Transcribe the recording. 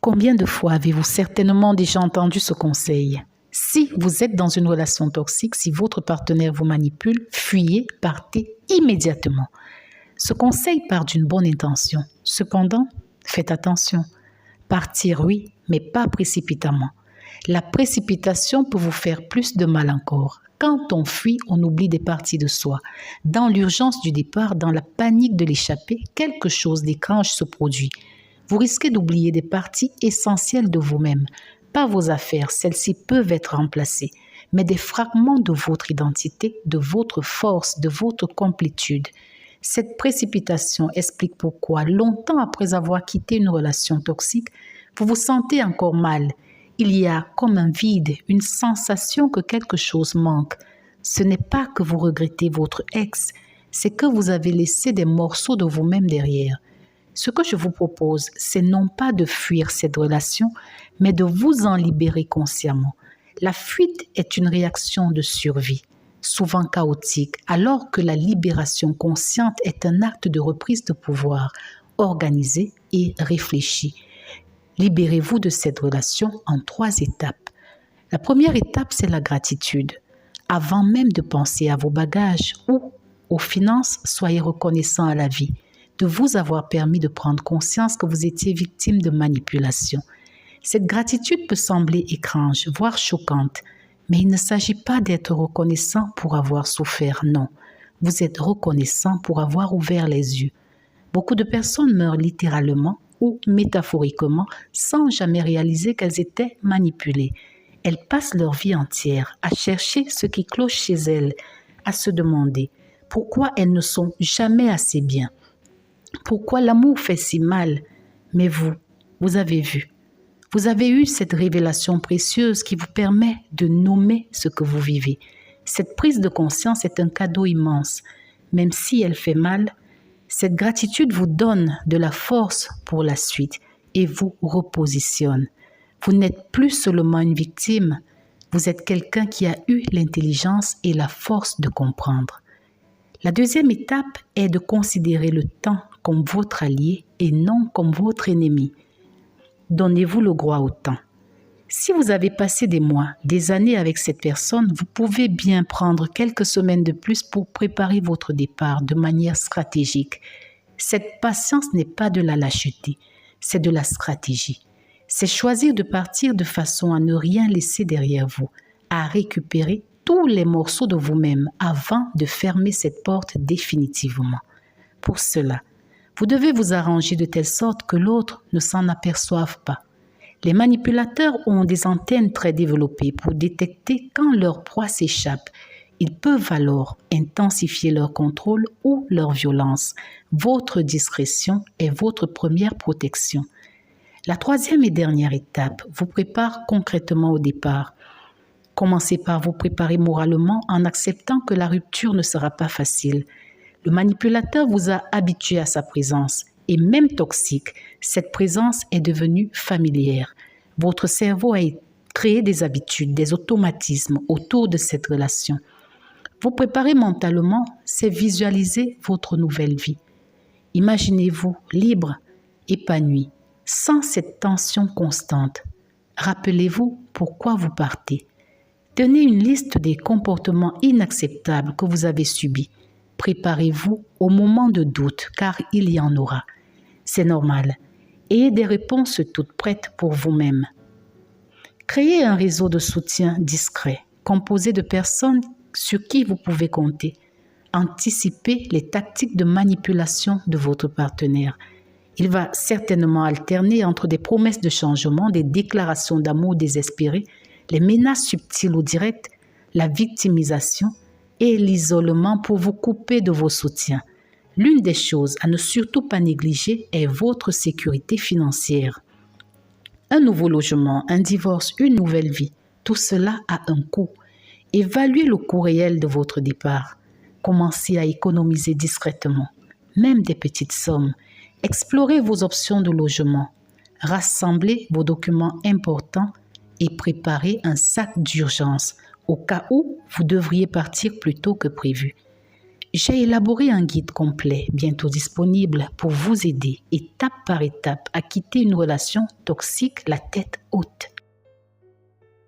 Combien de fois avez-vous certainement déjà entendu ce conseil? Si vous êtes dans une relation toxique, si votre partenaire vous manipule, fuyez, partez immédiatement. Ce conseil part d'une bonne intention. Cependant, faites attention. Partir, oui, mais pas précipitamment. La précipitation peut vous faire plus de mal encore. Quand on fuit, on oublie des parties de soi. Dans l'urgence du départ, dans la panique de l'échapper, quelque chose d'étrange se produit. Vous risquez d'oublier des parties essentielles de vous-même. Pas vos affaires, celles-ci peuvent être remplacées, mais des fragments de votre identité, de votre force, de votre complétude. Cette précipitation explique pourquoi, longtemps après avoir quitté une relation toxique, vous vous sentez encore mal. Il y a comme un vide, une sensation que quelque chose manque. Ce n'est pas que vous regrettez votre ex, c'est que vous avez laissé des morceaux de vous-même derrière. Ce que je vous propose, c'est non pas de fuir cette relation, mais de vous en libérer consciemment. La fuite est une réaction de survie, souvent chaotique, alors que la libération consciente est un acte de reprise de pouvoir, organisé et réfléchi. Libérez-vous de cette relation en 3 étapes. La première étape, c'est la gratitude. Avant même de penser à vos bagages ou aux finances, soyez reconnaissant à la vie de vous avoir permis de prendre conscience que vous étiez victime de manipulation. Cette gratitude peut sembler étrange, voire choquante, mais il ne s'agit pas d'être reconnaissant pour avoir souffert, non. Vous êtes reconnaissant pour avoir ouvert les yeux. Beaucoup de personnes meurent littéralement ou métaphoriquement sans jamais réaliser qu'elles étaient manipulées. Elles passent leur vie entière à chercher ce qui cloche chez elles, à se demander pourquoi elles ne sont jamais assez bien. Pourquoi l'amour fait si mal? Mais vous avez vu. Vous avez eu cette révélation précieuse qui vous permet de nommer ce que vous vivez. Cette prise de conscience est un cadeau immense. Même si elle fait mal, cette gratitude vous donne de la force pour la suite et vous repositionne. Vous n'êtes plus seulement une victime, vous êtes quelqu'un qui a eu l'intelligence et la force de comprendre. La deuxième étape est de considérer le temps comme votre allié et non comme votre ennemi. Donnez-vous le droit au temps. Si vous avez passé des mois, des années avec cette personne, vous pouvez bien prendre quelques semaines de plus pour préparer votre départ de manière stratégique. Cette patience n'est pas de la lâcheté, c'est de la stratégie. C'est choisir de partir de façon à ne rien laisser derrière vous, à récupérer tous les morceaux de vous-même avant de fermer cette porte définitivement. Pour cela, vous devez vous arranger de telle sorte que l'autre ne s'en aperçoive pas. Les manipulateurs ont des antennes très développées pour détecter quand leur proie s'échappe. Ils peuvent alors intensifier leur contrôle ou leur violence. Votre discrétion est votre première protection. La troisième et dernière étape vous prépare concrètement au départ. Commencez par vous préparer moralement en acceptant que la rupture ne sera pas facile. Le manipulateur vous a habitué à sa présence et même toxique, cette présence est devenue familière. Votre cerveau a créé des habitudes, des automatismes autour de cette relation. Vous préparer mentalement, c'est visualiser votre nouvelle vie. Imaginez-vous libre, épanoui, sans cette tension constante. Rappelez-vous pourquoi vous partez. Tenez une liste des comportements inacceptables que vous avez subis. Préparez-vous au moment de doute, car il y en aura. C'est normal. Ayez des réponses toutes prêtes pour vous-même. Créez un réseau de soutien discret, composé de personnes sur qui vous pouvez compter. Anticipez les tactiques de manipulation de votre partenaire. Il va certainement alterner entre des promesses de changement, des déclarations d'amour désespérées, les menaces subtiles ou directes, la victimisation et l'isolement pour vous couper de vos soutiens. L'une des choses à ne surtout pas négliger est votre sécurité financière. Un nouveau logement, un divorce, une nouvelle vie, tout cela a un coût. Évaluez le coût réel de votre départ. Commencez à économiser discrètement, même des petites sommes. Explorez vos options de logement. Rassemblez vos documents importants et préparez un sac d'urgence au cas où vous devriez partir plus tôt que prévu. J'ai élaboré un guide complet, bientôt disponible, pour vous aider, étape par étape, à quitter une relation toxique la tête haute.